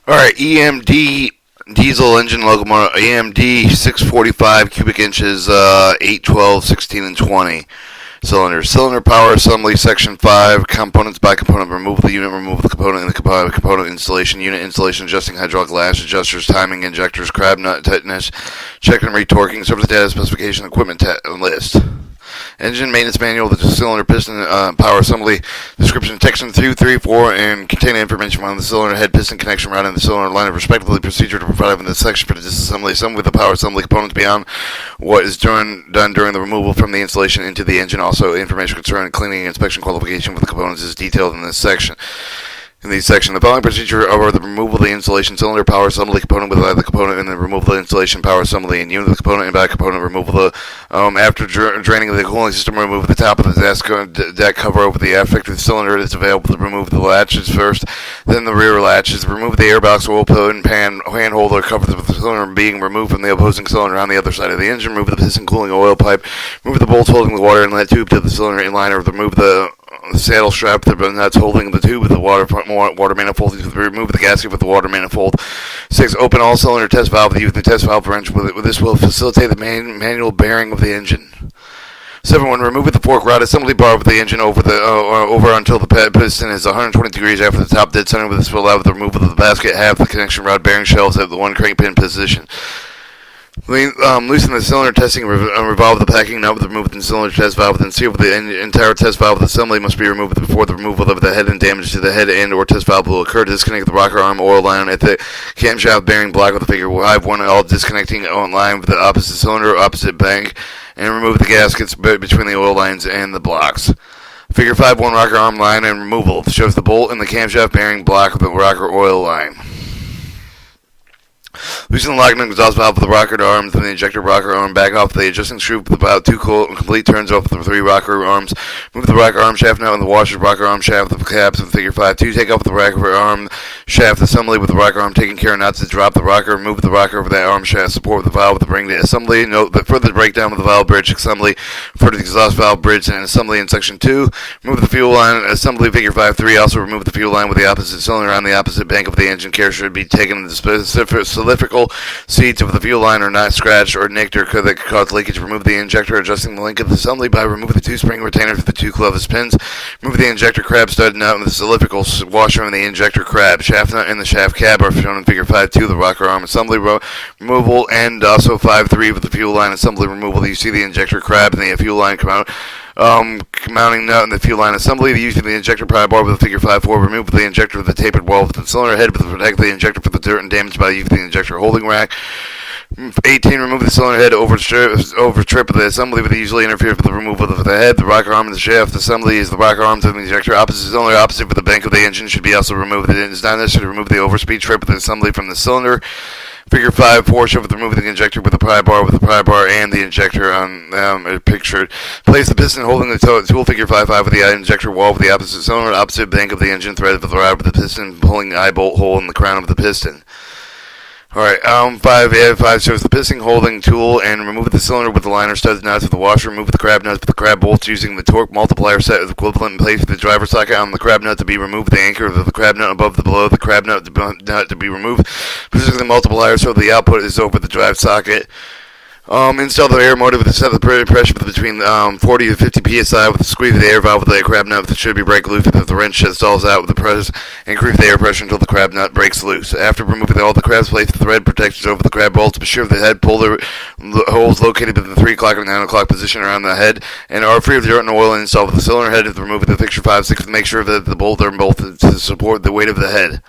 Alright, EMD diesel engine locomotive, EMD 645 cubic inches, 8, 12, 16, and 20 cylinders. Cylinder power assembly, section 5, components by component, remove the unit, remove the component in the component installation, unit installation, adjusting hydraulic lash, adjusters, timing, injectors, crab nut, tightness, check and retorquing, service data specification, equipment list. Engine maintenance manual, the cylinder piston power assembly description, section 2, 3, 4, and containing information on the cylinder head piston connection rod and the cylinder liner, respectively. Procedure to provide in this section for the disassembly, assembly of the power assembly components beyond what is done during the removal from the installation into the engine. Also, information concerning cleaning and inspection qualification for the components is detailed in this section. In these sections, the following procedure are the removal of the installation cylinder power assembly component with the component and the removal of the installation power assembly and unit of the component and back component. Removal of the after draining of the cooling system, remove the top of the deck cover over the affected cylinder. It is available to remove the latches first, then the rear latches. Remove the airbox, oil put and pan hand holder covered with the cylinder being removed from the opposing cylinder on the other side of the engine. Remove the piston cooling oil pipe. Remove the bolts holding the water inlet tube to the cylinder inliner. Remove the saddle strap, the nuts holding the tube with the water manifold. Remove the gasket with the water manifold. 6. Open all cylinder test valve using the test valve wrench. This will facilitate the manual bearing of the engine. 7. When removing the fork rod assembly bar of the engine over until the piston is 120 degrees after the top dead center. This will allow the removal of the basket, half the connection rod bearing shelves at the one crank pin position. Loosen the cylinder testing and revolve the packing nut with the removed cylinder test valve, then seal the entire test valve. The assembly must be removed before the removal of the head, and damage to the head and or test valve will occur. Disconnect the rocker arm oil line at the camshaft bearing block with the figure 5-1, all disconnecting on line with the opposite cylinder, opposite bank, and remove the gaskets between the oil lines and the blocks. Figure 5-1 rocker arm line and removal shows the bolt in the camshaft bearing block with the rocker oil line. Loosen the locking exhaust valve of the rocker arms and the injector rocker arm. Back off the adjusting screw with about 2 complete turns off the 3 rocker arms. Move the rocker arm shaft nut and the washer rocker arm shaft of the caps of figure 5-2. Take off the rocker arm shaft assembly with the rocker arm taking care not to drop the rocker. Remove the rocker over the arm shaft. Support with the valve with the ring to assembly. Note that further breakdown of the valve bridge assembly. Refer to the exhaust valve bridge and assembly in section 2. Remove the fuel line assembly figure 5-3. Also remove the fuel line with the opposite cylinder on the opposite bank of the engine. Care should be taken to the specific cylindrical seats of the fuel line are not scratched or nicked or could cause leakage. Remove the injector, adjusting the link of the assembly by removing the 2 spring retainers with the 2 clevis pins. Remove the injector crab stud nut and the cylindrical washer and the injector crab. Shaft nut and the shaft cab are shown in figure 5-2. The rocker arm assembly removal, and also 5-3 with the fuel line assembly removal. You see the injector crab and the fuel line come out. Mounting nut and the fuel line assembly. Using the injector pry bar with the figure 5-4. Remove the injector with the tapered wall with the cylinder head to protect the injector from the dirt and damage by using the injector holding rack. 18. Remove the cylinder head over trip of the assembly with the usually interfere with the removal of the head. The rocker arm and the shaft assembly is the rocker arms of the injector. Opposite cylinder opposite with the bank of the engine should be also removed. It is not necessary to remove the overspeed trip of the assembly from the cylinder. Figure 5-4 show with removing the injector with the pry bar and the injector on pictured. Place the piston holding the tool figure 5-5 with the injector wall with the opposite cylinder, opposite bank of the engine thread with the rod with the piston pulling the eye bolt hole in the crown of the piston. Alright, 5 shows the piston holding tool and remove the cylinder with the liner studs nuts with the washer. Remove the crab nuts with the crab bolts using the torque multiplier set of equivalent in place with the driver socket on the crab nut to be removed. The anchor of the crab nut above the below the crab nut to be removed. Positioning the multiplier so the output is over the drive socket. Install the air motor with a set of pressure between 40 to 50 psi with the squeeze of the air valve with the crab nut that should be break loose if the wrench stalls out with the press. Increase the air pressure until the crab nut breaks loose. After removing all the crabs, place the thread protectors over the crab bolts. Be sure the head puller holes located in the 3 o'clock and 9 o'clock position around the head and are free of dirt and oil. Install with the cylinder head with removing the fixture 5-6 to make sure that the bolt are bolted to support the weight of the head.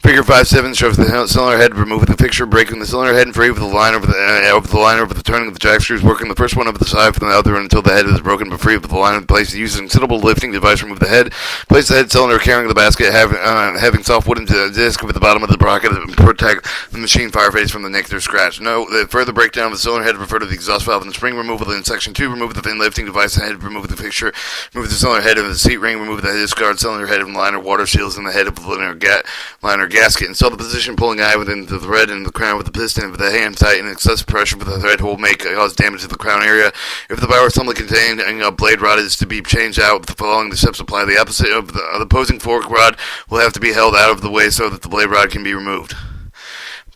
Figure 5-7 shows the cylinder head removing the fixture, breaking the cylinder head and free with the line over the turning of the jack screws, working the first one over the side from the other until the head is broken but free with the line in place. Using a considerable lifting device, remove the head. Place the head cylinder carrying the basket, having soft wooden disc with the bottom of the bracket to protect the machine fireface from the nick or scratch. Note that further breakdown of the cylinder head refer to the exhaust valve and the spring removal in section 2. Remove the thin lifting device and head, remove the fixture, remove the cylinder head of the seat ring, remove the discard cylinder head of the liner, water seals in the head of the liner gasket. Install the position pulling eye within the thread and the crown with the piston. If the hand tighten, excessive pressure with the thread hole may cause damage to the crown area. If the power assembly containing a blade rod is to be changed out, following the steps apply. The opposite of the opposing fork rod will have to be held out of the way so that the blade rod can be removed.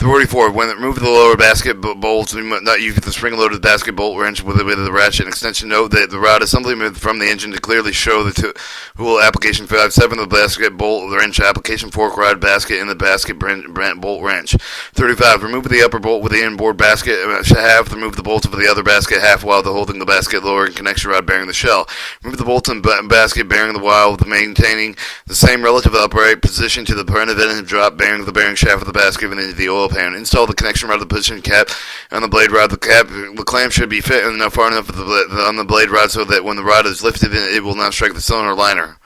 44. When removing the lower basket bolts, we must not use the spring-loaded basket bolt wrench with the ratchet and extension. Note that the rod assembly from the engine to clearly show the tool application 5.7 of the basket bolt wrench application fork rod basket and the basket bolt wrench. 35. Remove the upper bolt with the inboard basket half. Remove the bolts of the other basket half while holding the basket lower and connection rod bearing the shell. Remove the bolts and basket bearing the while maintaining the same relative upright position to the preventative drop bearing the bearing shaft of the basket and into the oil pan. Install the connection rod of the position cap on the blade rod. The clamp should be fit far enough on the blade rod so that when the rod is lifted, it will not strike the cylinder liner.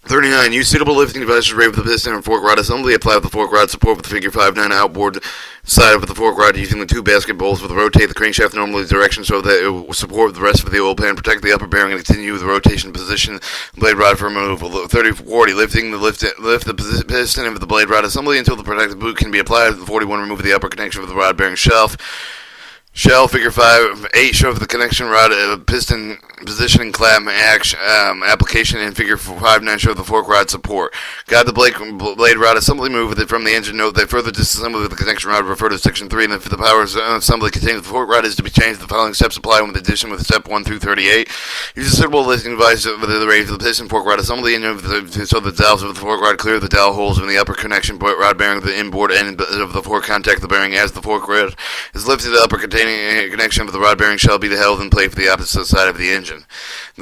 39. Use suitable lifting devices with the piston and fork rod assembly. Apply the fork rod support with the figure 5.9 outboard side of the fork rod using the two basket bolts. With rotate the crankshaft normally direction so that it will support the rest of the oil pan. Protect the upper bearing and continue with the rotation position blade rod for removal. 40. Lift the piston of the blade rod assembly until the protective boot can be applied. 41. Remove the upper connection with the rod bearing shelf. Figure 5.8 shows the connection rod, piston positioning clamp application, and figure 5.9 shows the fork rod support. Guide the blade rod assembly move with it from the engine. Note that further disassembly with the connection rod refer to section 3, and if the power assembly containing the fork rod is to be changed, the following steps apply with addition with step 1 through 38. Use a suitable lifting device with the range of the piston fork rod assembly, and so the dowels of the fork rod clear the dowel holes in the upper connection rod bearing the inboard end of the fork contact the bearing as the fork rod is lifted. The upper containing connection of the rod bearing shall be held in place for the opposite side of the engine.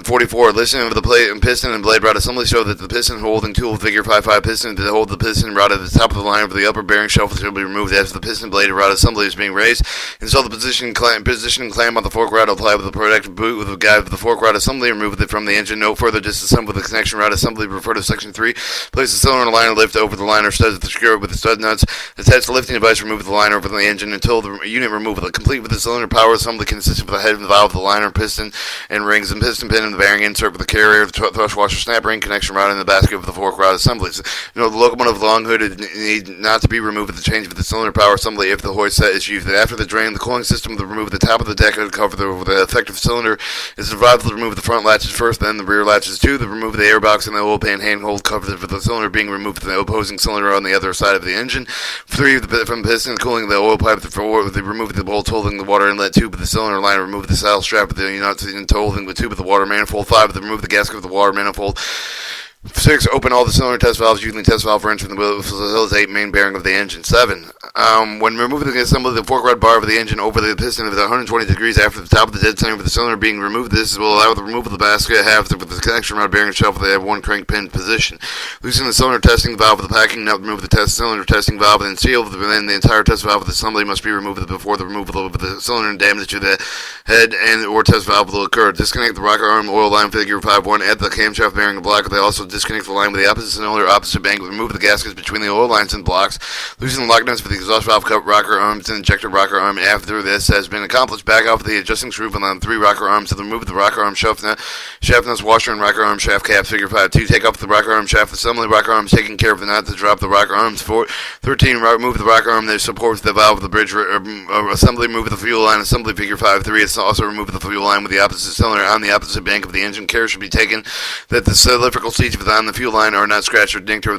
44. Listen of the piston and blade rod assembly show that the piston holding tool figure 5.5 piston to hold the piston rod at the top of the line of the upper bearing shelf shall be removed as the piston blade rod assembly is being raised. Install the positioning clamp on the fork rod. Apply with the protective boot with the guide of the fork rod assembly. Remove it from the engine. No further disassemble the connection rod assembly. Refer to section 3. Place the cylinder liner lift over the liner studs to secure it with the stud nuts. Attach the lifting device. Remove the liner over the engine until the unit removal. Complete with the cylinder power assembly consistent with the head and the valve, the liner, piston, and rings, and piston pin, and the bearing insert with the carrier, the thrust washer, snap ring, connection rod, and the basket of the fork rod assemblies. The locomotive long hood need not to be removed with the change of the cylinder power assembly if the hoist set is used. After the drain, the cooling system will remove the top of the deck hood cover the effective cylinder. It's advisable to remove the front latches first, then the rear latches too. The remove the airbox and the oil pan handhold cover for the cylinder being removed from the opposing cylinder on the other side of the engine. 3. From the piston cooling the oil pipe, remove the bolts holding the water inlet tube of the cylinder line. Remove the saddle strap with the nuts into holding the tube of the water manifold. 5. Remove the gasket of the water manifold. 6. Open all the cylinder test valves using the test valve wrench from the facilitate main bearing of the engine. 7. When removing the assembly of the fork rod bar of the engine over the piston of 120 degrees after the top of the dead center of the cylinder being removed, this will allow the removal of the basket half with the connection rod bearing shelf they have one crank pin position. Loosen the cylinder testing valve with the packing nut. Remove the test cylinder testing valve and seal. Then the entire test valve of the assembly must be removed before the removal of the cylinder and damage to the head and or test valve will occur. Disconnect the rocker arm oil line figure 5.1 at the camshaft bearing block. They also disconnect the line with the opposite cylinder, opposite bank. Remove the gaskets between the oil lines and blocks. Loosen the lock nuts for the exhaust valve cup, rocker arms, and injector rocker arm. After this has been accomplished, back off the adjusting screw on the 3 rocker arms to remove the rocker arm shaft nuts, washer, and rocker arm shaft caps. Figure 5.2. Take off the rocker arm shaft assembly. Rocker arms taking care of the nut to drop the rocker arms. 13. Remove the rocker arm that supports the valve of the bridge assembly. Remove the fuel line assembly. Figure 5.3. It's also remove the fuel line with the opposite cylinder on the opposite bank of the engine. Care should be taken that the cylindrical seats on the fuel line are not scratched or dinked, or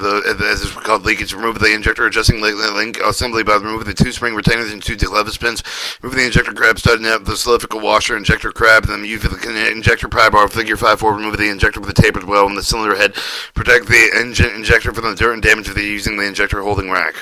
as is called leakage. Remove the injector adjusting link assembly by removing the 2 spring retainers and 2 clevis pins. Remove the injector crab stud nut, the cylindrical washer, injector crab, and then use the injector pry bar. Figure 5.4. Remove the injector with the tapered well in the cylinder head. Protect the engine injector from the dirt and damage using the injector holding rack.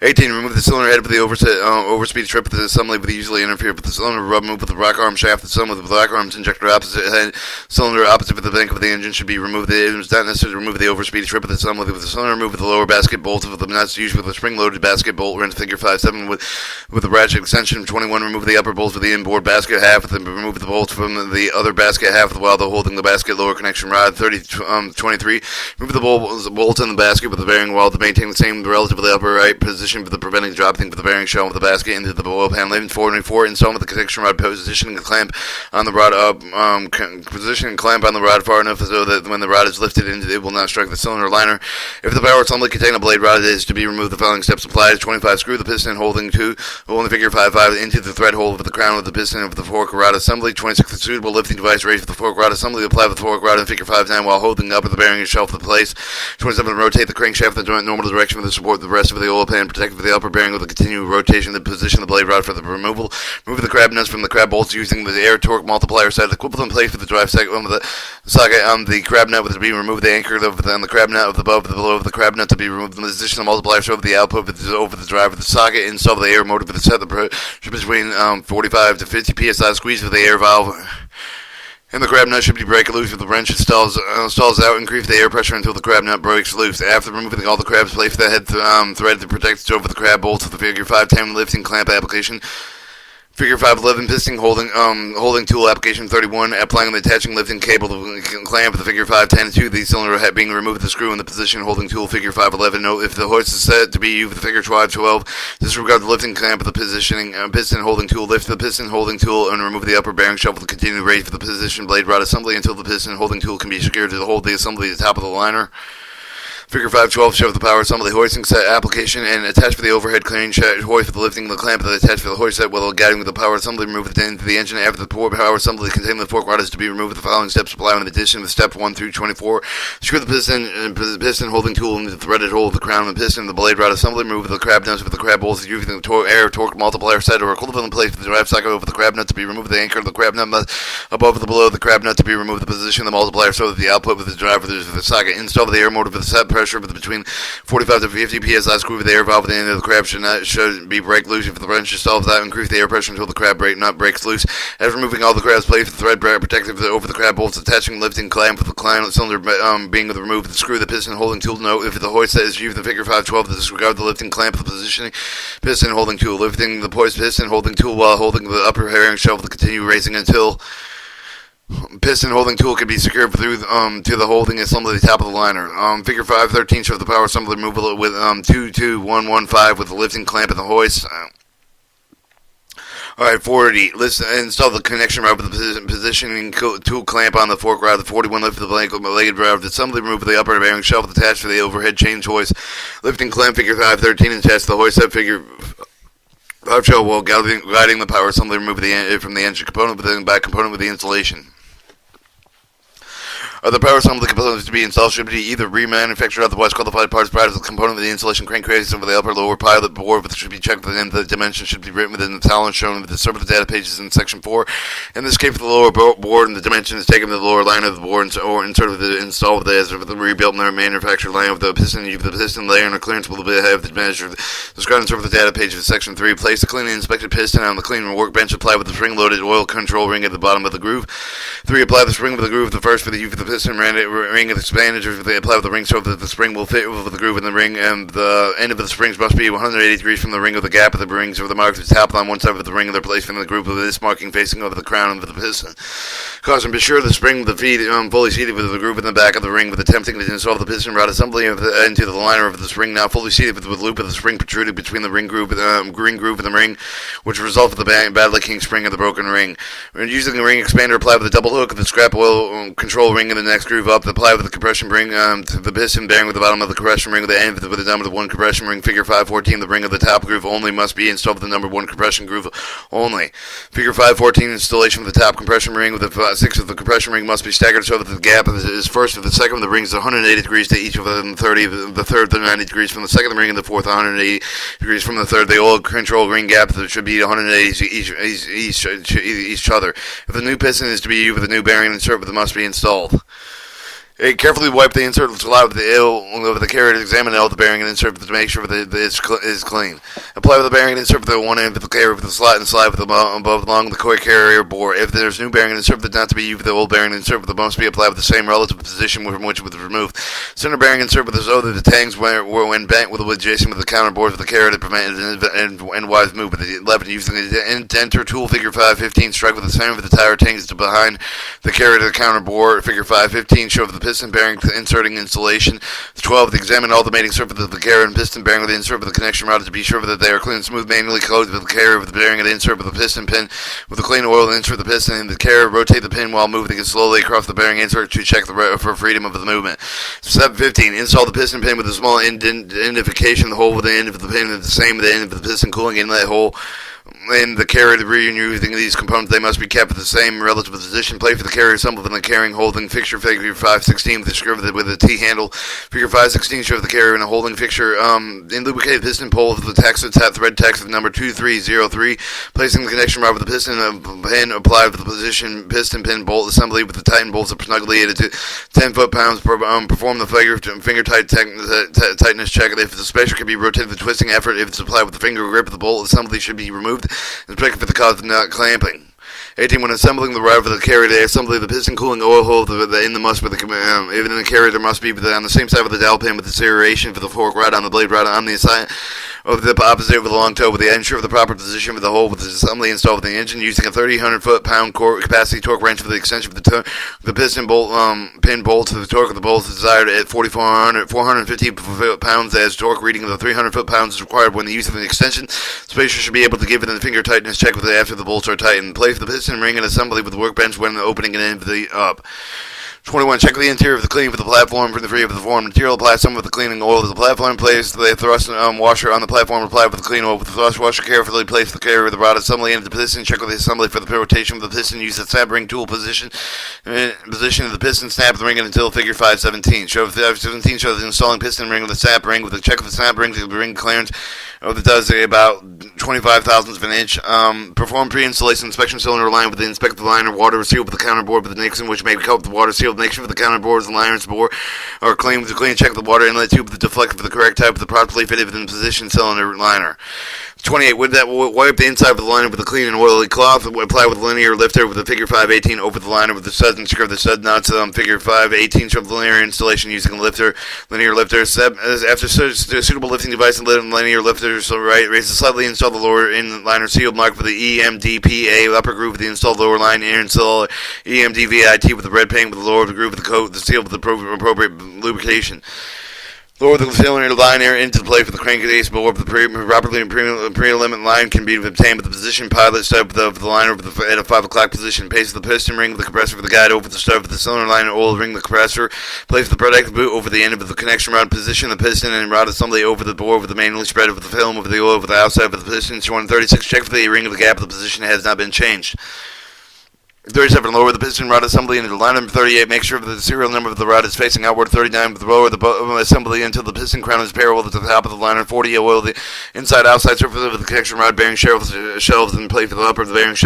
18. Remove the cylinder head with the overspeed strip with the assembly with usually interfere with the cylinder. Remove with the rocker arm shaft. The cylinder with the rocker arms injector opposite head. Cylinder opposite with the bank of the engine should be removed. It is not necessary to remove the overspeed strip with the assembly with the cylinder. Remove with the lower basket bolts of the nuts used with a spring-loaded basket bolt wrench. Figure 5.7 with the ratchet extension. 21. Remove the upper bolts with the inboard basket half. Remove the bolts from the other basket half while holding the basket lower connection rod. 23. Remove the bolts in the basket with the bearing while to maintain the same relatively upright position position for the preventing dropping for the bearing shell of the basket into the oil pan. Leaving forward and forward, install with the connection rod, positioning the clamp on the rod up, position and clamp on the rod far enough so that when the rod is lifted, it will not strike the cylinder liner. If the power assembly contains a blade rod, it is to be removed. The following steps applied: 25, screw the piston holding the figure 5 into the thread hole of the crown of the piston of the fork rod assembly. 26, the suitable lifting device raised for the fork rod assembly. Apply the fork rod in figure 5 while holding up the bearing shelf in place. 27, rotate the crankshaft in the normal direction for the support the rest of the oil pan, protected for the upper bearing with the continued rotation. The position of the blade rod for the removal. Remove the crab nuts from the crab bolts using the air torque multiplier set. Equivalent place for the drive socket on the crab nut to be removed. The anchor on the crab nut above the below of the crab nut to be removed. The position of the multiplier over the output over the drive of the socket. Install the air motor for the set. The pressure between 45 to 50 psi. Squeeze for the air valve. And the crab nut should be break loose if the wrench stalls out. Increase the air pressure until the crab nut breaks loose. After removing all the crabs, place the head thread to protect over the crab bolts of the figure 510 lifting clamp application. Figure 511 piston holding tool application 31, applying the attaching lifting cable to clamp the figure 510 to the cylinder head being removed the screw in the position holding tool figure 511. Note if the hoist is set to be used with the figure 512, disregard the lifting clamp of the positioning piston holding tool. Lift the piston holding tool and remove the upper bearing shelf with the continued raise for the position blade rod assembly until the piston holding tool can be secured to hold the assembly at the top of the liner. Figure 512 shows the power assembly hoisting set application and attached for the overhead crane hoist for the lifting the clamp that attached for the hoist set while guiding with the power assembly. Remove it into the engine. After the power assembly containing the fork rod is to be removed. The following steps apply in addition with steps 1 through 24. Screw the piston holding tool into the threaded hole of the crown of the piston. The blade rod assembly. Remove the crab nuts with the crab bolts using the air torque multiplier set or equivalent place for the drive socket over the crab nut to be removed. The anchor of the crab nut above the below of the crab nut to be removed. The position of the multiplier so that the output with the drive for the socket. Install the air motor for the set pressure between 45 to 50 psi. Screw with the air valve at the end of the crab should be break loose. If the wrench stalls out, increase the air pressure until the crab nut breaks loose. After removing all the crabs, place the thread protective over the crab bolts, attaching lifting clamp with the clamp cylinder being removed. Screw the piston holding tool. Note if the hoist set is used in the figure 512, disregard the lifting clamp of the positioning piston holding tool. Lifting the poised piston holding tool while holding the upper bearing shelf to continue raising until piston holding tool can be secured through to the holding assembly at the top of the liner. Figure 513 shows the power assembly removal with 22115 with the lifting clamp and the hoist. Alright, 40. Install the connection rod with the positioning tool clamp on the fork rod. The 41, lift the blanket rod. Assembly, remove the upper bearing shelf attached to the overhead chain hoist. Lifting clamp, figure 513, and attach the hoist set figure 5 shell while guiding the power assembly. Remove from the engine component with the back component with the installation. The power assembly components to be installed should be either remanufactured otherwise qualified parts prior to the component of the installation crankcase over the upper lower pilot board, but should be checked within the dimensions should be written within the tolerance shown with the surface data pages in section 4. In this case, for the lower board, and the dimension is taken from the lower line of the board or inserted with the installed with the rebuilt manufactured line of the piston. The piston layer and the clearance will have the measure described in surface data page of section 3. Place the clean and inspected piston on the clean workbench. Apply with the spring-loaded oil control ring at the bottom of the groove. 3. Apply the spring with the groove. The first for the piston ring of expanded. They apply with the ring so that the spring will fit with the groove in the ring, and the end of the springs must be 180 degrees from the ring of the gap of the rings or the marks of the top on one side of the ring of their place in the groove with this marking facing over the crown of the piston. Caution: be sure the spring with the feet fully seated with the groove in the back of the ring with attempting to install the piston rod assembly into the liner of the spring now fully seated with the loop of the spring protruded between the ring groove and the ring, which result of the bad leaking spring of the broken ring. When using the ring expander, apply with the double hook of the scrap oil control ring in the next groove up. Apply with the compression ring to the piston bearing with the bottom of the compression ring with the end with the number of the 1 compression ring. Figure 514, the ring of the top groove only must be installed with the number 1 compression groove only. Figure 514, installation of the top compression ring with the 6 of the compression ring must be staggered so that the gap is first of the second of the rings 180 degrees to each of them, the third to 90 degrees from the second ring and the fourth 180 degrees from the third. The oil control ring gap should be 180 each other. If the new piston is to be used with a new bearing insert, it must be installed. Carefully wipe the insert slot with the carrier to examine all the bearing and insert to make sure that it is clean. Apply with the bearing and insert with the one end of the carrier with the slot and slide with above along the core carrier bore. If there's new bearing and insert that not to be used with the old bearing and insert that must be applied with the same relative position from which it was removed. Center bearing insert with the so that the tangs when bent with adjacent with the counter board with the carrier to prevent endwise movement. 11. Using the enter tool figure 515 strike with the center of the tire tangs to behind the carrier to the counter board. Figure 515 show the piston bearing inserting installation. 12. Examine all the mating surface of the carrier and piston bearing with the insert of the connection rod to be sure that they are clean and smooth. Manually coated with the carrier with the bearing and the insert of the piston pin with the clean oil and insert the piston in the carrier. Rotate the pin while moving it slowly across the bearing insert to check for freedom of the movement. Step 15. Install the piston pin with a small indentification. The hole with the end of the pin is the same with the end of the piston cooling inlet hole. In the carrier, using these components, they must be kept at the same relative position. Plate for the carrier assembled in the carrying holding fixture. Figure 516 with the screw with a T-handle. Figure 516 shows the carrier in a holding fixture. In lubricated piston pole with the Texas tap thread text of number 2303. Placing the connection rod with the piston pin applied with the position piston pin bolt assembly with the Tighten bolts snugly at 10 foot-pounds. Perform the finger tight tightness check. If the spacer can be rotated with twisting effort, if it's applied with the finger grip, the bolt assembly should be removed. And check for the cause of not clamping. 18. When assembling the rod for the carrier, they assemble the piston cooling oil hole in the must with the even in the carrier there must be on the same side of the dowel pin with the serration for the fork rod on the blade rod on the side of the opposite with the long toe with the ensure of the proper position with the hole with the assembly installed with the engine using a 30 foot-pound capacity torque wrench for the extension of the piston bolt pin bolt to the torque of the bolt desired at 450 foot-pounds as torque reading of the 300 foot-pounds is required when the use of an extension. Spacer should be able to give it a finger tightness check after the bolts are tightened. Place the piston ring and assembly with the workbench when opening and end the up. 21. Check the interior of the cleaning for the platform for the free of the form material. Apply some of the cleaning oil to the platform. Place the thrust washer on the platform. Apply with the clean oil with the thrust washer. Carefully place the carrier with the rod assembly into the piston. Check with the assembly for the rotation of the piston. Use the snap ring tool position of the piston. Snap the ring until figure 517. Show 517 shows the installing piston ring with the snap ring. With the check of the snap ring to the ring clearance that does about 25 thousandths of an inch. Perform pre-installation inspection cylinder line with the inspect the liner water seal with the counterboard with the Nixon, which may be covered with the water seal. Make sure the counterboards and liners bore are clean with the clean. Check the water inlet tube with the deflector for the correct type of the properly fitted within position cylinder liner. 28. Wipe the inside of the liner with a clean and oily cloth. Apply with a linear lifter with a figure 518 over the liner with the studs and screw the stud nuts. Figure 518 show the linear installation using a linear lifter. After suitable lifting device and linear lifter, so raise the slightly install the lower in liner seal mark for the EMDPA upper groove with the installed lower line and install EMDVIT with the red paint with the lower of the groove with the coat the seal with the appropriate lubrication. Lower the cylinder liner into the plate for the crankcase below the properly pre-limit line can be obtained with the position pilot step of the liner at a 5 o'clock position. Place the piston ring with the compressor for the guide over the stub of the cylinder liner. Oil ring the compressor. Place the protective boot over the end of the connection rod. Position the piston and rod assembly over the bore with the manually spread over the film over the oil over the outside of the piston. 236. Check for the ring of the gap of the position has not been changed. 37. Lower the piston rod assembly into the line. Number 38. Make sure that the serial number of the rod is facing outward. 39. Lower the assembly until the piston crown is parallel to the top of the liner. 40. Oil the inside-outside surface of the connection rod bearing shelves and plate for the upper of the bearing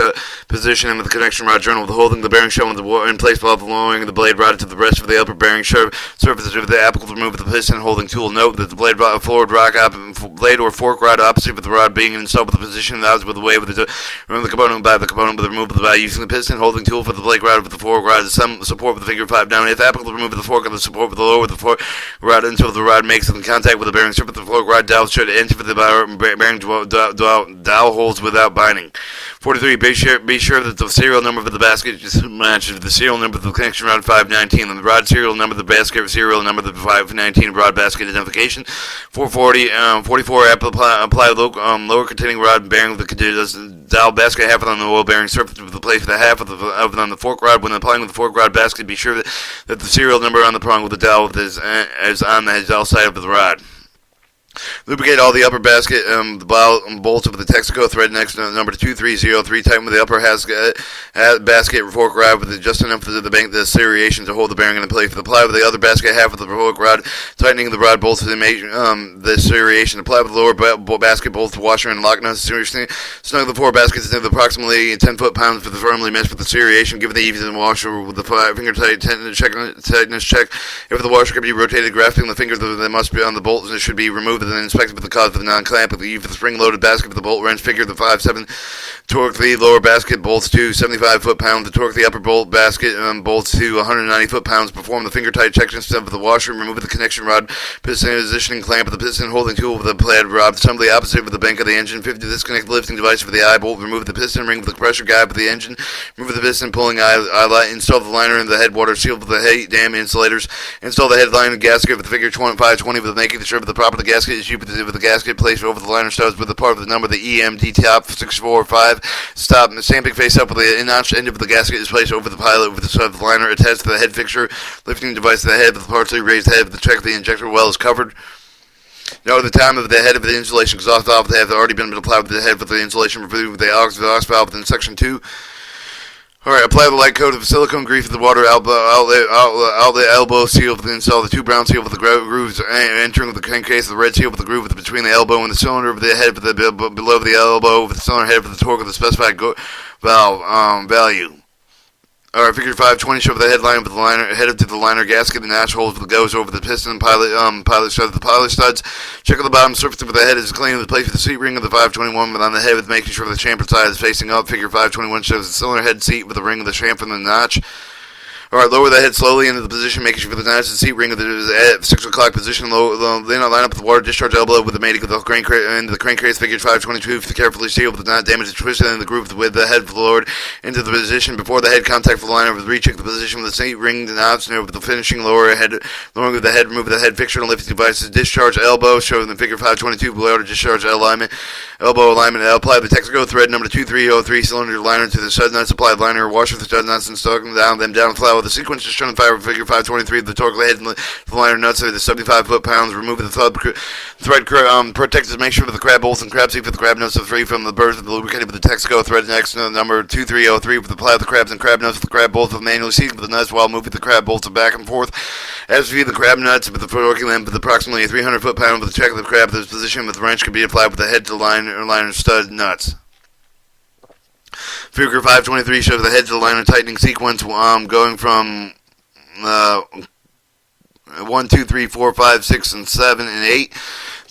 position and with the connection rod journal with holding the bearing shell in place while lowering the blade rod to the rest of the upper bearing surface of the applicable to remove the piston holding tool. Note that the blade or fork rod opposite with the rod being installed with the position that was with the way with the remove the component by the removal by using the piston holding tool for the blade rod with the fork rod some support with the finger 5 down. If applicable, remove the fork of the support with the lower the fork rod until the rod makes contact with the bearing surface. The fork rod dowel should enter for the bearing dowel holes without binding. 43. Be sure that the serial number of the basket matches the serial number of the connection rod 519 and the rod serial number of the basket serial number of the 519 rod basket identification. 440. 44. Apply lower containing rod bearing with the dowel basket half on the oil bearing surface with the plate for the half of on the fork rod. When applying with the fork rod basket, be sure that the serial number on the prong with the dowel is on the outside of the rod. Lubricate all the upper basket, the bolts of the Texaco thread next to number 2303. Tighten with the upper basket fork rod with just enough of the serration to hold the bearing in place. Apply with the other basket half of the fork rod, tightening the rod bolts to the serration. Apply with the lower basket bolts, washer and lock nuts. Snug the four baskets into approximately 10 foot-pounds for the firmly meshed with the serration. Give the even washer with the finger tightness check. If the washer can be rotated, grafting the fingers that must be on the bolts and it should be removed. remove it, and then inspect it for the cause of the non-clamp. With the U for the spring-loaded basket with the bolt wrench figure, the 5/7 torque the lower basket bolts to 75 foot-pounds. The torque the upper bolt basket bolts to 190 foot-pounds. Perform the finger-tight check step of the washer. Remove the connection rod, piston positioning clamp of the piston holding tool with the plaid rod. Assembly opposite with the bank of the engine. 50 disconnect the lifting device for the eye bolt. Remove the piston ring with the pressure guide for the engine. Remove the piston pulling eye light. Install the liner in the headwater seal with the heat dam insulators. Install the headline gasket with the figure 520 with making sure that the proper the gasket is used with the gasket placed over the liner studs with the part of the number the EMD top 645. Stop. The stamping face up with the notched end of the gasket is placed over the pilot with the stud of the liner attached to the head fixture. Lifting device to the head with the partially raised head with the check the injector well is covered. Note the time of the head of the insulation exhaust valve have already been applied with the head with the insulation removed with the aux valve within section 2. Alright, apply the light coat of silicone grease with the water outlet elbow seal with the install the 2 brown seal with the grooves entering with the crankcase, the red seal with the groove with between the elbow and the cylinder with the head with the below the elbow with the cylinder head with the torque of the specified valve value. Alright, figure 520 show the headline with the liner headed to the liner gasket and notch holes with the goes over the piston pilot studs. The pilot studs. Check on the bottom surface with the head is clean with the place with the seat ring of the 521, but on the head with making sure the chamfer side is facing up. Figure 521 shows the cylinder head seat with the ring of the chamfer and the notch. Alright, lower the head slowly into the position, making sure the notch and seat ring of the at 6 o'clock position. Then line up with the water discharge elbow with the mating of the crankcase. Figure 522 to carefully seal with the not damage the twist and the groove with the head lowered into the position before the head contact with the liner. With recheck the position with the seat ring, the knobs, with the finishing lowering of the head, remove the head fixture and lifting devices. Discharge elbow, showing the figure 522 below to discharge alignment. Elbow alignment. Apply the Texaco thread number 2303 cylinder liner to the stud nuts. Apply liner washer with the stud nuts and stock them down the flower. The sequence is shown in figure 523. The torque of the head and the liner nuts are the 75 foot-pounds. Remove the thread protectors. Make sure that the crab bolts and crab seat for the crab nuts are free from the burrs with the lubricated with the Texaco thread next number 2303 with the ply of the crabs and crab nuts with the crab bolts with manually seating with the nuts while moving the crab bolts back and forth. As for the crab nuts with the torque lamp with approximately 300 foot-pound with the check of the crab this position with the wrench can be applied with the head to the liner stud nuts. Figure 523 shows the head to the liner tightening sequence going from 1, 2, 3, 4, 5, 6, and 7, and 8.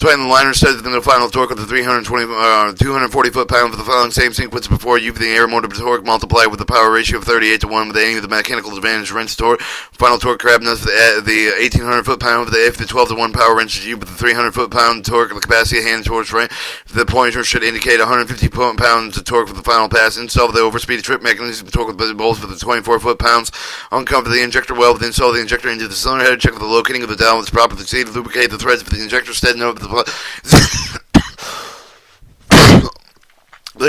Tighten the liner studs within the final torque of the 240 foot-pound for the following same sequence before you the air motor torque multiply with the power ratio of 38 to 1 with any of the mechanical advantage wrench torque. Final torque crab nuts for the 1800 foot-pound with the 12 to 1 power wrench with the 300 foot-pound torque. The capacity of hand torque right. The pointer should indicate 150 pounds of torque for the final pass. Install the overspeed trip mechanism torque with bolts for the 24 foot-pounds. Uncover the injector well with install the injector into the cylinder head. Check for the locating of the dowel with proper seat. Lubricate the threads for the injector stead note with the place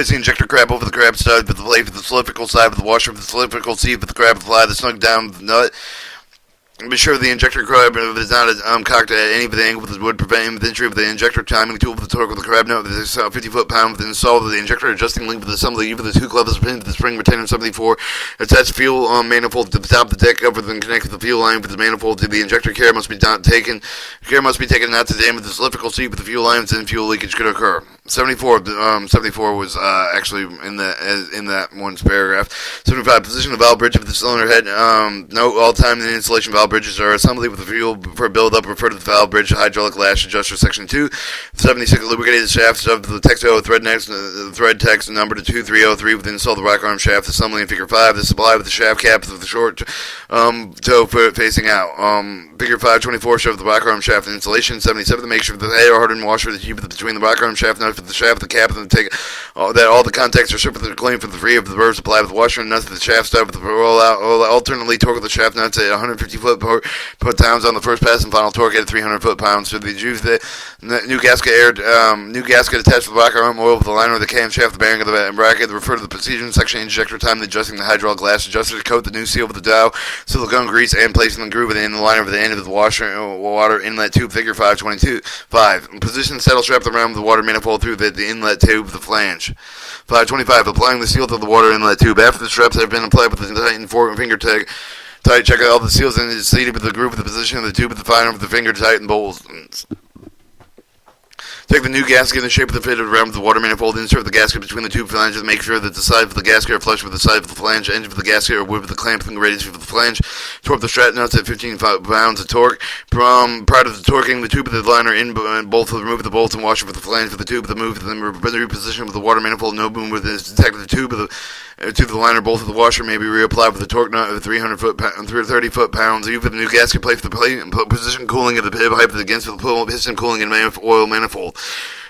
the injector crab over the crab stud with the blade for the cylindrical side with the washer for the cylindrical seat with the crab with the fly the snug down with the nut. Be sure the injector crab is not cocked at any of the angle would prevent him with entry of the injector timing tool with the torque with the crab nut with the 50 foot-pound with the install of the injector adjusting link with the assembly with the 2 clevers pinned to the spring retainer 74. Attach fuel manifold to the top of the deck cover then connect the fuel line with the manifold to the injector. Care must be taken not to damage the cylindrical seat with the fuel lines and fuel leakage could occur. 74 was actually in that one's paragraph. 75 position the valve bridge of the cylinder head. Note all time the installation valve bridges are assembly with the fuel for build-up. Refer to the valve bridge hydraulic lash adjuster section 2. 76 lubricated shafts of the Texaco thread next thread text number to 2303 with install the rocker arm shaft assembly in figure 5. The supply with the shaft cap with the short toe facing out. Figure 524 shows the rocker arm shaft installation. 77 make sure the head hardened washer that you put between the rocker arm shaft nuts with the shaft, the cap, and take that all the contacts are separately clean for the free of the burrs applied with the washer and nuts with the shaft stud with the roll out. Alternately torque with the shaft nuts at 150 foot-pounds on the first pass and final torque at 300 foot-pounds. So the juice the new gasket attached to the rocker arm oil with the liner of the camshaft, the bearing of the bracket. Refer to the precision section injector time adjusting the hydraulic glass adjuster to coat the new seal with the dowel, silicone grease, and placing the groove within the liner of the end of the water inlet tube. Figure 522. 5. Position the saddle strap around the water manifold through the inlet tube of the flange. 525. Applying the seal to the water inlet tube. After the straps have been applied with the tightened finger tight, check out all the seals and is seated with the groove of the position of the tube with the finer with the finger tight and bolts. Take the new gasket in the shape of the fitted around with the water manifold. Insert the gasket between the two flanges. Make sure that the side of the gasket are flush with the side of the flange. End of the gasket are with the clamp and radius of the flange. Torque the strut nuts at 15 pounds of torque. Prior to the torquing, the tube of the liner in bolt. Remove the bolts and wash it with the flange of the tube. The move, then reposition with the water manifold. No movement is detected. The tube of the liner bolt of the washer may be reapplied with the torque nut of 30 foot-pounds. Use the new gasket plate for the position cooling of the pipe against the piston cooling and oil manifold.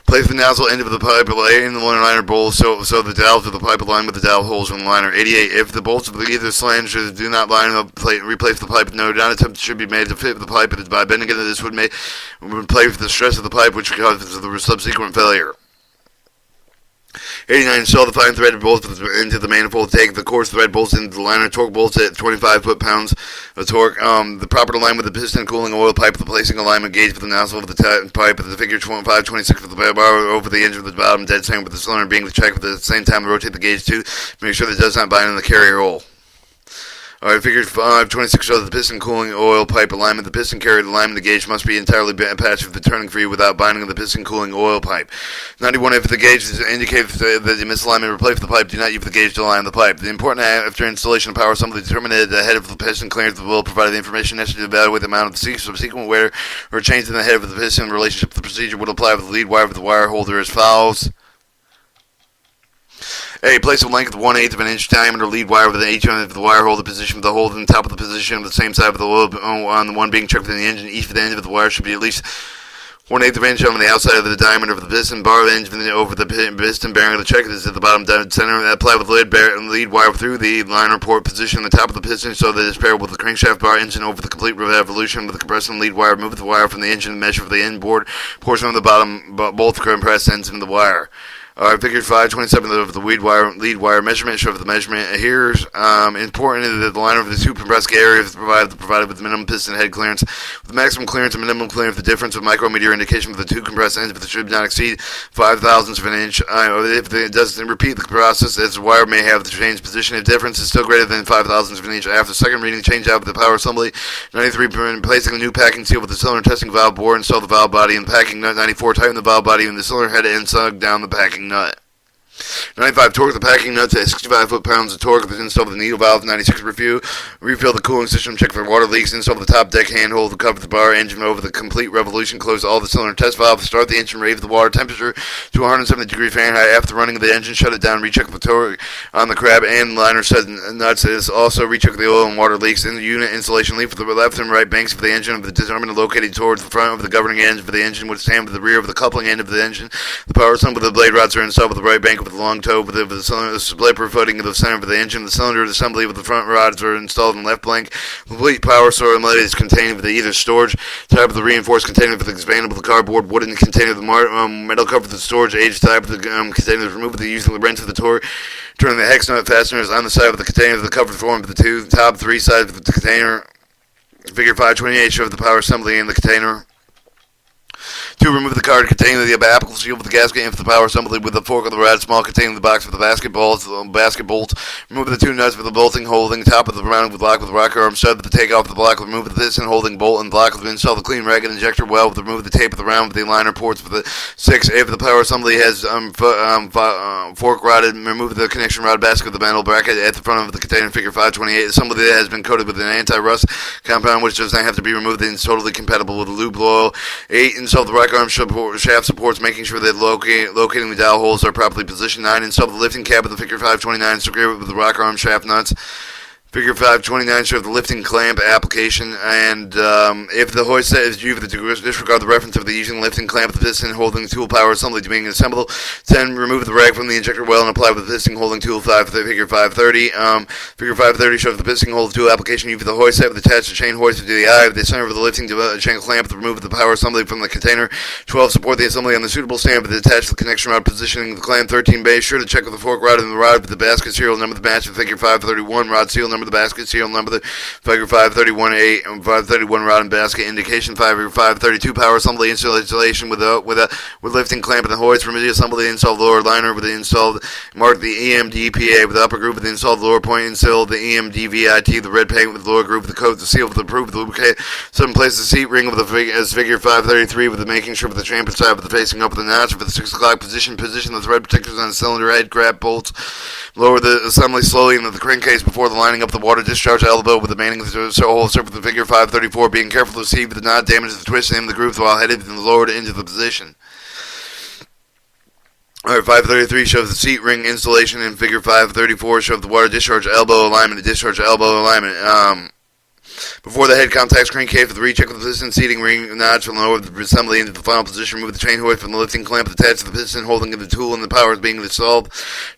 Place the nozzle end of the pipe in the liner bowl so the dowels of the pipe align with the dowel holes in the liner. 88. If the bolts of either flange do not line up, replace the pipe. No attempt should be made to fit the pipe by bending it. This would replace the stress of the pipe, which causes the subsequent failure. 89. Install the fine threaded bolts into the manifold. Take the coarse thread bolts into the liner. Torque bolts at 25 foot-pounds of torque. The proper alignment with the piston cooling oil pipe. The placing alignment gauge for the nozzle of the pipe. The figure 526 for the bar over the engine of the bottom. Dead center with the cylinder being the check. At the same time, rotate the gauge too. Make sure that it does not bind in the carrier hole. Alright, figure 526 shows the piston cooling oil pipe alignment. The piston carrier alignment of the gauge must be entirely patched with the turning free without binding of the piston cooling oil pipe. 91. If the gauge indicates that the misalignment, replace the pipe. Do not use the gauge to align the pipe. The important after installation of power assembly, determine the head of the piston clearance will provide the information necessary to evaluate the amount of the subsequent wear or change in the head of the piston. In relationship, the procedure would apply with the lead wire with the wire holder as follows. A. Place a length of 1/8 of an inch diameter lead wire with an H on the wire holder position with the hole in the top of the position of the same side of the oil on the one being checked within the engine. Each of the end of the wire should be at least 1/8 of an inch on the outside of the diameter of the piston. Bar the engine over the piston bearing of the check is at the bottom dead center. Apply with lead wire through the liner port position on the top of the piston so that it is paired with the crankshaft bar engine over the complete revolution with the compressing lead wire. Move the wire from the engine and measure for the inboard portion of the bottom both compressed ends in the wire. Figure 527 of the lead wire measurement. Show the measurement. Here's important that the liner of the two compressed areas is provided with minimum piston head clearance. With maximum clearance and minimum clearance, the difference of micrometer indication of the two compressed ends should not exceed 5 thousandths of an inch. If it doesn't repeat the process, as the wire may have the change position. If difference is still greater than 5 thousandths of an inch after second reading, change out of the power assembly. 93. Placing a new packing seal with the cylinder testing valve bore. Install the valve body and packing nut. 94. Tighten the valve body and the cylinder head and snug down the packing nut. 95. Torque the packing nuts at 65 foot-pounds of torque. Install the needle valve. 96. Refill the cooling system. Check for water leaks. Install the top deck handhold to cover the bar engine over the complete revolution. Close all the cylinder test valves. Start the engine. Raise the water temperature to 170 degrees Fahrenheit. After running the engine, shut it down. Recheck the torque on the crab and liner set nuts. Also recheck the oil and water leaks in the unit installation. Leave for the left and right banks of the engine of the determinant located towards the front of the governing end for the engine would stand with the rear of the coupling end of the engine. The power assembly with the blade rods are installed with the right bank with the long toe with the cylinder, the split footing of the center of the engine. The cylinder assembly with the front rods are installed in left blank. Complete power store is contained with either storage type of the reinforced container with the expandable cardboard wooden container, the metal cover with the storage age type of the container. Remove the using the wrench of the torque. Turn the hex nut fasteners on the side of the container of the covered form of the two top three sides of the container. Figure 528 shows the power assembly in the container. 2. Remove the card containing the applicable seal with the gasket and for the power assembly with the fork of the rod small containing the box with the basket bolts. Remove the two nuts with the bolting holding top of the round with block with rocker arm stud with the take off the block. Remove the piston holding bolt and block. Install the clean ragged injector well with remove the tape of the round with the liner ports with the 6. If the power assembly has fork rodded, remove the connection rod basket of the metal bracket at the front of the container. Figure 528. Assembly that has been coated with an anti-rust compound which does not have to be removed and is totally compatible with the lube oil. 8. Install the rocker arm shaft supports, making sure that locating the dowel holes are properly positioned. 9. Install the lifting cab of the figure 529 secure with the rocker arm shaft nuts. Figure 529 shows the lifting clamp application, and if the hoist set is used, disregard the reference of the using lifting clamp with the piston holding tool power assembly to being assembled. 10. Remove the rag from the injector well and apply with the piston holding tool. Figure 530. Figure 530 shows the piston holding tool application. Use the hoist set with attached the chain hoist to the eye of the center of the lifting chain clamp to remove the power assembly from the container. 12. Support the assembly on the suitable stand with the attached connection rod positioning the clamp. 13. Be sure to check with the fork rod and the rod with the basket serial number the match with figure 531 rod seal number number of the basket, serial number of the figure 531A and 531 rod and basket, indication figure 532, power assembly installation with lifting clamp and the hoist, remedy assembly, install lower liner with the installed, mark the EMDPA with the upper group with the installed lower point, install the EMDVIT, the red paint with the lower group with the coat, the seal with the proof, the lubricate, seven place the seat ring with the as figure 533 with the making sure with the chamfer side with the facing up with the notch for the 6 o'clock position the thread protectors on the cylinder head, grab bolts, lower the assembly slowly into the crankcase before the lining up the water discharge elbow with the mating hole surface with the figure 534, being careful to receive the not damage the twist and the grooves while headed and lowered into the position. Alright, 533 shows the seat ring installation, and figure 534 shows the water discharge elbow alignment and discharge elbow alignment. Before the head contacts crankcase with the recheck with the piston seating ring notch from the lower of the assembly into the final position. Remove the chain hoist from the lifting clamp attached to the piston holding the tool and the power is being installed.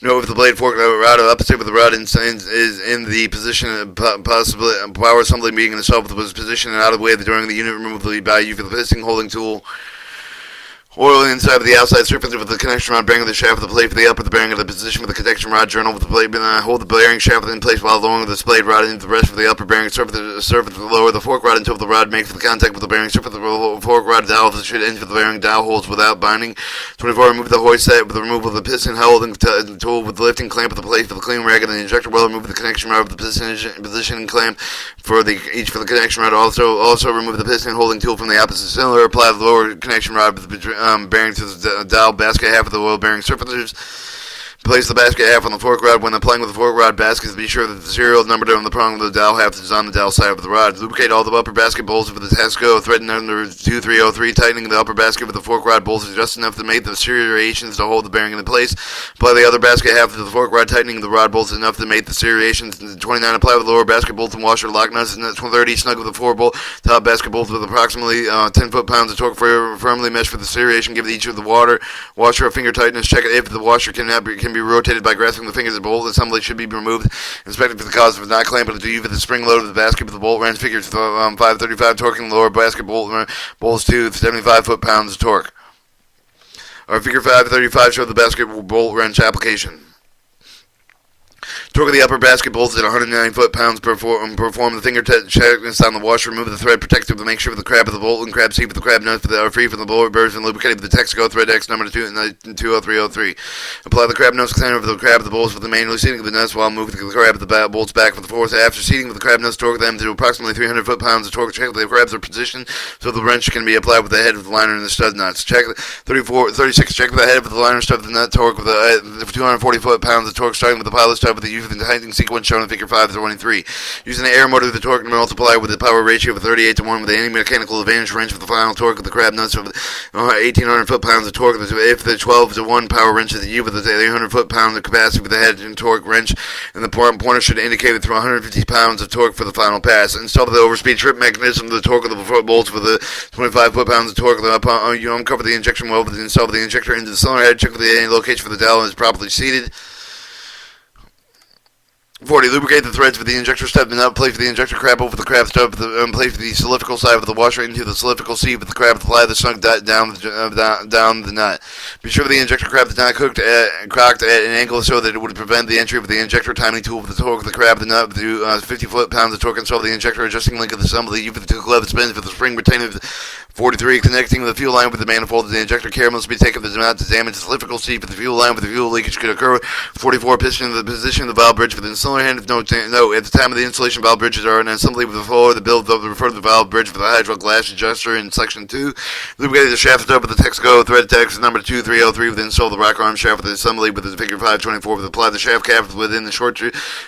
Note if the blade fork rod opposite with the rod is in the position, possibly power assembly being installed with the position and out of the way during the unit removal by you for the piston holding tool. Oil inside of the outside surface with the connection rod bearing of the shaft of the plate for the upper, the bearing of the position with the connection rod journal with the plate, hold the bearing shaft in place while lowering the blade rod into the rest of the upper bearing surface of the lower the fork rod until the rod makes the contact with the bearing surface of the fork rod dowel should enter the bearing dowel holes without binding. 24. Remove the hoist set with the removal of the piston holding tool with the lifting clamp of the plate for the clean rag and the injector well. Remove the connection rod with the positioning clamp for the connection rod. Also remove the piston holding tool from the opposite cylinder. Apply the lower connection rod with the bearing to the dowel basket half of the oil bearing surfaces. Place the basket half on the fork rod. When applying with the fork rod baskets, be sure that the serial number on the prong of the dowel half is on the dowel side of the rod. Lubricate all the upper basket bolts with the Tesco thread number 2303, tightening the upper basket with the fork rod bolts just enough to make the serrations to hold the bearing in place. Apply the other basket half to the fork rod, tightening the rod bolts enough to make the serrations. 29. Apply with the lower basket bolts and washer lock nuts. 30. Snug with the 4-bolt top basket bolts with approximately 10 foot-pounds of torque firmly meshed for the serration. Give each of the washer a finger tightness. Check if the washer can be rotated by grasping the fingers. The bolt assembly should be removed. Inspected for the cause of not clamping to you for the spring load of the basket with the bolt wrench. Figures 535 torquing the lower basket bolts to 75 foot-pounds of torque. Or figure 535 show the basket bolt wrench application. Torque of the upper basket bolts at 190 foot-pounds. Perform the finger checkness on the washer. Remove the thread protective to make sure the crab of the bolt and crab seat with the crab nuts are free from the blower burrs and lubricated with the Texaco thread X number 20303. Apply the crab nuts container over the crab of the bolts with the manually seating of the nuts while moving the crab of the bolts back for the force. After seating with the crab nuts, torque them to approximately 300 foot-pounds of torque. Check the crabs are positioned so the wrench can be applied with the head of the liner and the stud nuts. Check 36. Check the head of the liner stud of the nut torque with the 240 foot-pounds of torque starting with the pilot stud with the use of the tightening sequence shown in figure 523. Using the air motor, the torque multiplied with the power ratio of 38 to 1 with any mechanical advantage wrench for the final torque of the crab nuts of 1,800 foot-pounds of torque. If the 12 to 1 power wrench is the U with the 800 foot-pounds of capacity with the head and torque wrench, and the pointer should indicate with 150 pounds of torque for the final pass. Install the overspeed trip mechanism, the torque of the foot bolts with the 25 foot-pounds of torque. You uncover the injection well with the install of the injector into the cylinder head. Check for the location for the dowel is properly seated. 40. Lubricate the threads with the injector stud and nut. Place the injector crab over the crab stud. Place the cylindrical side of the washer into the cylindrical seat with the crab. Apply the snug down the nut. Be sure the injector crab is not cocked at an angle so that it would prevent the entry of the injector timing tool with the torque of the crab. The nut to 50 foot-pounds of torque. Install the injector adjusting link of the assembly. Use the glove spins with the spring retaining 43. Connecting the fuel line with the manifold of the injector. Care must be taken not to damage the cylindrical seat with the fuel line with the fuel leakage could occur. 44. Position of the valve bridge for the cylinder hand. If no, at the time of the installation, valve bridges are an assembly with the floor. The build of the refer to the valve bridge for the hydro glass adjuster in section 2. Lubricate the shaft stud with the Texaco thread text number 2303 with the install the rocker arm shaft with the assembly with the figure 524 with apply the shaft cap within the short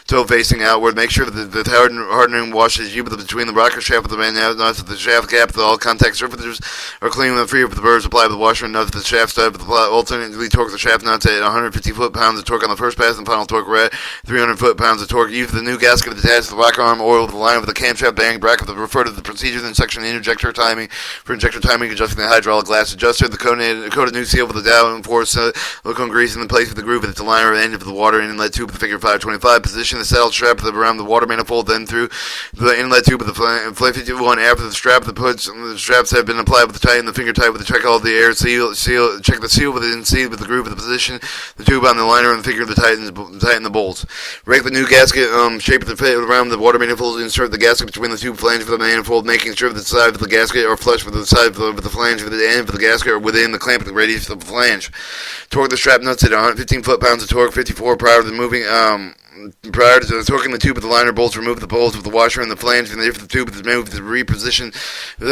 toe facing outward. Make sure that the hardening washes between the rocker shaft with the man nuts with the shaft cap. That all contact surfaces are clean and free of the burrs. Apply with the washer and nuts with the shaft stud with the alternately torque the shaft nuts at 150 foot-pounds of torque on the first pass and final torque at 300 foot-pounds of torque. Use the new gasket attached to the rocker arm oil with the line with the camshaft bearing bracket. Refer to the procedures in section injector timing for injector timing adjusting the hydraulic glass adjuster. The coated new seal with the dowel and force silicone grease in the place of the groove at the liner end of the water inlet tube with the figure 525. Position the saddle strap around the water manifold, then through the inlet tube with the flame 51. After the straps have have been applied with the tighten the finger tight with the check all the air seal check the seal within seat with the groove of the position, the tube on the liner and the figure of the tighten the bolts. Rake the new gasket shape of the fit around the water manifold. Insert the gasket between the two flanges of the manifold, making sure that the side of the gasket are flush with the side of the flange of the end of the gasket or within the clamp of the radius of the flange. Torque the strap nuts at 115 foot-pounds of torque, 54 prior to moving. Prior to torquing the tube of the liner bolts, remove the bolts with the washer and the flange, and if the tube is moved, to reposition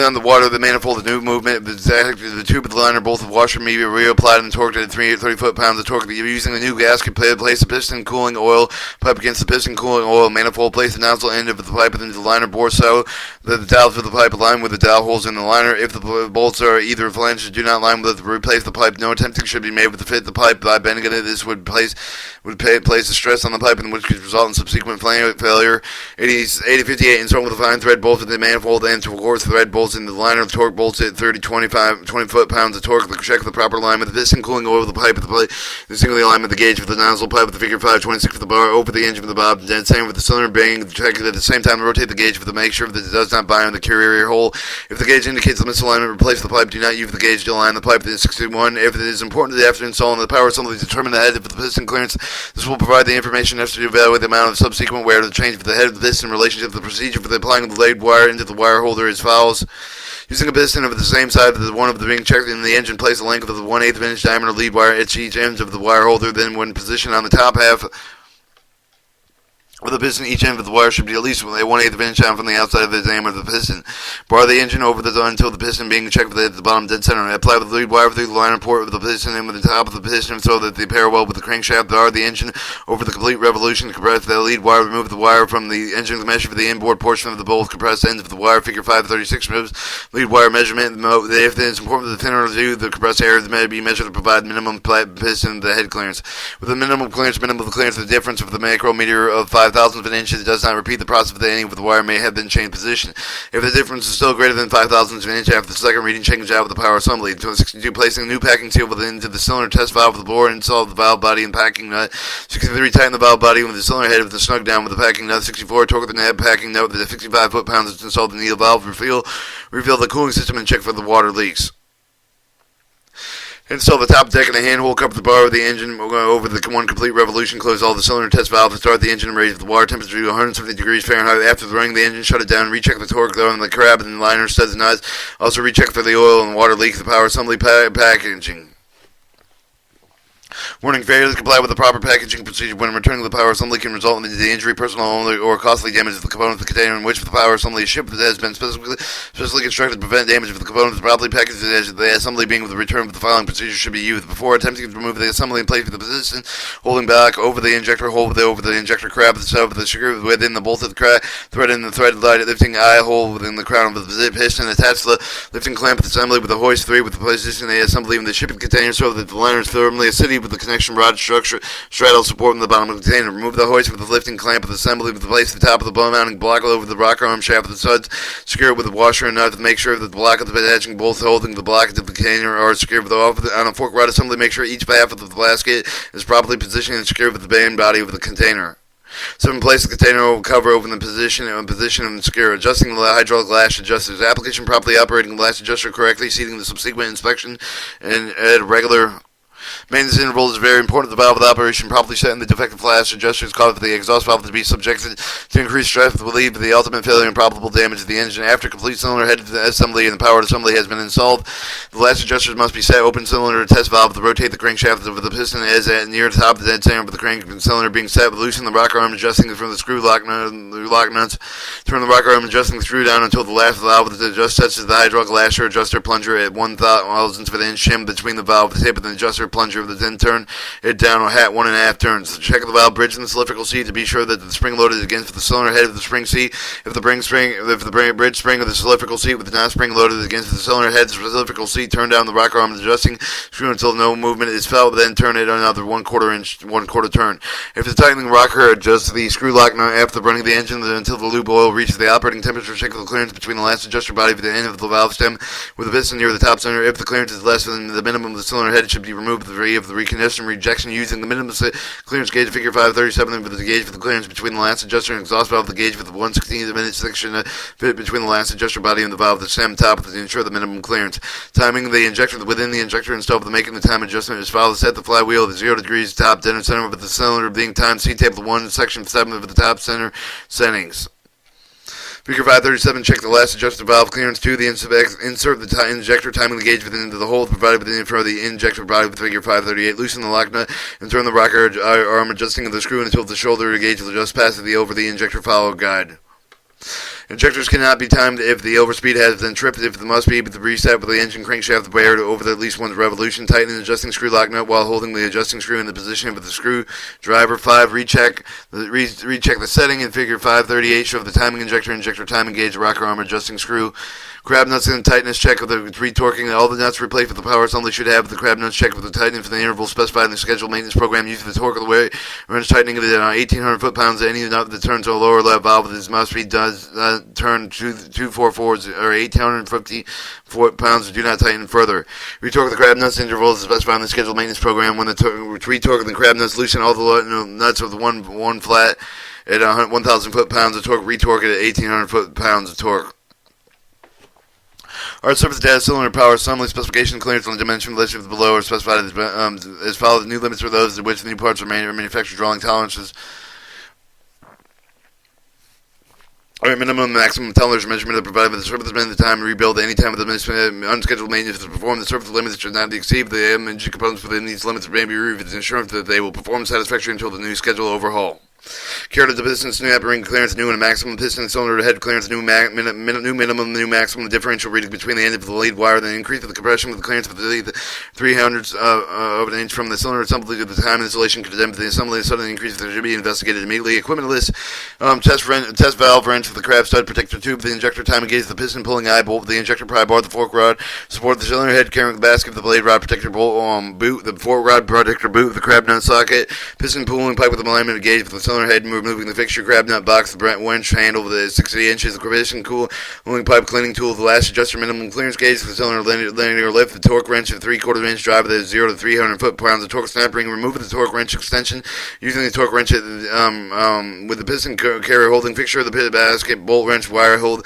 on the water of the manifold. The new movement of the tube of the liner bolt of the washer may be reapplied and torqued at 30 foot-pounds of torque. Using the new gasket, place the piston cooling oil pipe against the piston cooling oil manifold. Place the nozzle end of the pipe into the liner bore so that the dowels of the pipe align with the dowel holes in the liner. If the bolts are either flanges do not align with it, replace the pipe. No attempting should be made with the fit the pipe by bending it. This would place the stress on the pipe, and which could result in subsequent failure. 8058 installed with a fine thread bolt in the manifold and towards thread bolts in the liner. The torque bolts at 20 foot-pounds of torque. Check the proper alignment of the piston cooling oil of the pipe of the plate. The single alignment of the gauge of the nozzle pipe with the figure 526 of the bar over the engine of the bob. Then same with the cylinder bang. Check it at the same time to rotate the gauge to make sure that it does not bind on the carrier hole. If the gauge indicates the misalignment, replace the pipe. Do not use the gauge to align the pipe. 61. If it is important that after installing the power assembly to determine the head of the piston clearance, this will provide the information necessary to evaluate the amount of subsequent wear to the change of the head of the piston in relation to the procedure for the applying of the laid wire into the wire holder as follows. Using a piston of the same side as the one of the being checked in the engine, place the length of the 1/8 inch diameter lead wire at each end of the wire holder. Then, when positioned on the top half with the piston, each end of the wire should be at least a 1/8 inch down from the outside of the diameter of the piston. Bar the engine over until the piston being checked at the bottom dead center. Apply the lead wire through the liner port of the piston and with the top of the piston so that they parallel with the crankshaft. Bar the engine over the complete revolution. Compress the lead wire. Remove the wire from the engine mesh for the inboard portion of the both compressed ends of the wire. Figure 536 moves. Lead wire measurement. If it is important that the thinner to the compressed air may be measured to provide minimum piston the head clearance. With the minimum clearance, the difference of the micrometer of 5,000 of an inch, it does not repeat the process of the ending of the wire may have been changed position. If the difference is still greater than 5,000 of an inch after the second reading, change out with the power assembly. 62. Placing a new packing seal into the cylinder test valve of the bore and install the valve body and packing nut. 63. Tighten the valve body with the cylinder head with the snug down with the packing nut. 64. Torque the net packing nut with the 65 foot-pounds to install the needle valve. Refill the cooling system and check for the water leaks. Install the top deck and the handhold, cover the bar of the engine over the one complete revolution, close all the cylinder test valves, start the engine and raise the water temperature to 170 degrees Fahrenheit. After running the engine, shut it down, recheck the torque on the crab and the liner, studs and nuts. Also recheck for the oil and water leaks, the power assembly packaging. Warning, failure to comply with the proper packaging procedure when returning the power assembly can result in the injury, personal only, or costly damage of the component of the container in which the power assembly is shipped that has been specifically constructed to prevent damage of the components properly packaged. As the assembly being with the return of the following procedure should be used. Before attempting to remove the assembly and place the position, holding back over the injector hole over the injector crab of the screw within the bolt of the thread in the thread light lifting eye hole within the crown of the piston. Attach the lifting clamp of the assembly with the hoist 3 with the position of the assembly in the shipping container so that the liner is firmly seated with the connection rod structure straddle support in the bottom of the container. Remove the hoist with the lifting clamp of the assembly with the place at the top of the blow mounting block over the rocker arm shaft of the studs. Secure it with a washer and nut to make sure that the block of the attaching bolts holding the block of the container are secured on a fork rod assembly. Make sure each half of the basket is properly positioned and secured with the main body of the container. 7. Place the container cover over the position and secure. Adjusting the hydraulic lash adjusters. Application properly operating the lash adjuster correctly. Seating the subsequent inspection and at regular maintenance interval is very important. The valve of the operation properly set in the defective flash adjuster is called for the exhaust valve to be subjected to increased stress to lead to the ultimate failure and probable damage of the engine. After complete cylinder head assembly and the powered assembly has been installed, the flash adjusters must be set open cylinder test valve to rotate the crankshaft of the piston as at near the top of the dead center of the crank cylinder being set. Loosen the rocker arm, adjusting from the screw lock nuts. Turn the rocker arm, adjusting the screw down until the last valve with the adjust touches the hydraulic lasher adjuster plunger at 1/1000th of an inch shim between the valve tip and the adjuster plunger of the then turn it down or hat 1.5 turns. Check the valve bridge and the cylindrical seat to be sure that the spring loaded against the cylinder head of the spring seat. If the bridge spring of the cylindrical seat with the non-spring loaded against the cylinder head, the cylindrical seat, turn down the rocker arm adjusting screw until no movement is felt, then turn it another 1/4 turn. If the tightening rocker adjusts the screw lock nut after running the engine until the lube oil reaches the operating temperature, check the clearance between the last adjuster body for the end of the valve stem with the piston near the top center. If the clearance is less than the minimum, the cylinder head should be removed of the reconditioning rejection using the minimum clearance gauge of figure 537 with the gauge for the clearance between the lance adjuster and exhaust valve, the gauge with the 1/16 minute section fit between the lance adjuster body and the valve, the stem top to ensure the minimum clearance. Timing the injector within the injector installed for making the time adjustment is followed. Set the flywheel at 0 degrees top, dead center with the cylinder being timed. See table 1, section 7 of the top center settings. Figure 537, check the last adjusted valve clearance. 2, the insert the injector, timing the gauge within the hole provided within the front of the injector body with figure 538. Loosen the lock nut and turn the rocker arm adjusting of the screw until the shoulder gauge will adjust past the over the injector follow guide. Injectors cannot be timed if the overspeed has been tripped. If it must be, the reset with the engine crankshaft bear over at least one revolution. Tighten the adjusting screw lock nut while holding the adjusting screw in the position of the screw driver. 5. Recheck the setting in figure 538. Show the timing injector timing gauge, rocker arm adjusting screw. Crab nuts and tightness check with the retorquing. All the nuts replaced with the power assembly should have the crab nuts checked with the tightening for the interval specified in the scheduled maintenance program. Using the torque of the wrench tightening of the 1,800 foot-pounds. Any nut that turns to a lower level valve with this must be does turn 244s or 1,850 foot-pounds. Do not tighten further. Retorque the crab nuts intervals specified in the scheduled maintenance program. When the retorque the crab nuts, loosen all the nuts of the one flat at 1,000 foot-pounds of torque. Retorque it at 1,800 foot-pounds of torque. Our surface data cylinder power assembly specification clearance on the dimension listed below are specified as follows. New limits for those in which the new parts are manufactured drawing tolerances. Our minimum and maximum tolerance measurement are provided by the surface at the time to rebuild any time of the unscheduled maintenance to perform. The surface limits should not exceed the engine components within these limits may be reviewed with insurance that they will perform satisfactorily until the new schedule overhaul. Care to the pistons, new upper ring clearance, new and maximum piston cylinder head clearance, new minimum, new maximum differential reading between the end of the lead wire, then increase the compression with the clearance of the 300ths of an inch from the cylinder assembly to the time of installation. Condemn the assembly, sudden increase that should be investigated immediately. Equipment list, test valve wrench for the crab stud protector tube, the injector timing gauge, the piston pulling eye bolt, the injector pry bar, the fork rod, support the cylinder head carrying the basket, the blade rod protector bolt, boot, the fork rod protector boot, the crab nut socket, piston pulling pipe with the alignment gauge for the cylinder head, removing the fixture, crab nut box, the wrench handle with the 60 inches, the piston cooling pipe cleaning tool, the last adjuster minimum clearance gauge for the cylinder linear lift, the torque wrench, the 3/4 inch drive with 0 to 300 foot-pounds, the torque snap ring, removing the torque wrench extension, using the torque wrench with the piston carrier holding fixture, the basket, bolt wrench, wire holder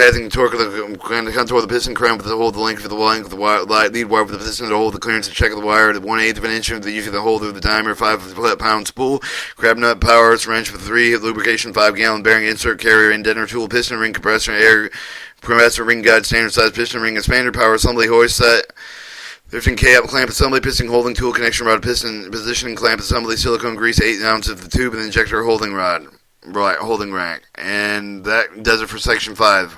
having the torque of the contour of the piston crown with the hold the length of the lead wire with the piston to hold the clearance and check of the wire, the 1/8 of an inch using the holder of the diameter, 5-pound spool, crab nut power wrench with 3 lubrication 5-gallon bearing insert carrier indenter tool, piston ring compressor, air compressor ring guide, standard size piston ring, expander power assembly hoist set, 15K up clamp assembly, piston holding tool, connection rod, piston positioning clamp assembly, silicone grease, 8 ounces of the tube, and injector holding rod, holding rack. And that does it for section 5.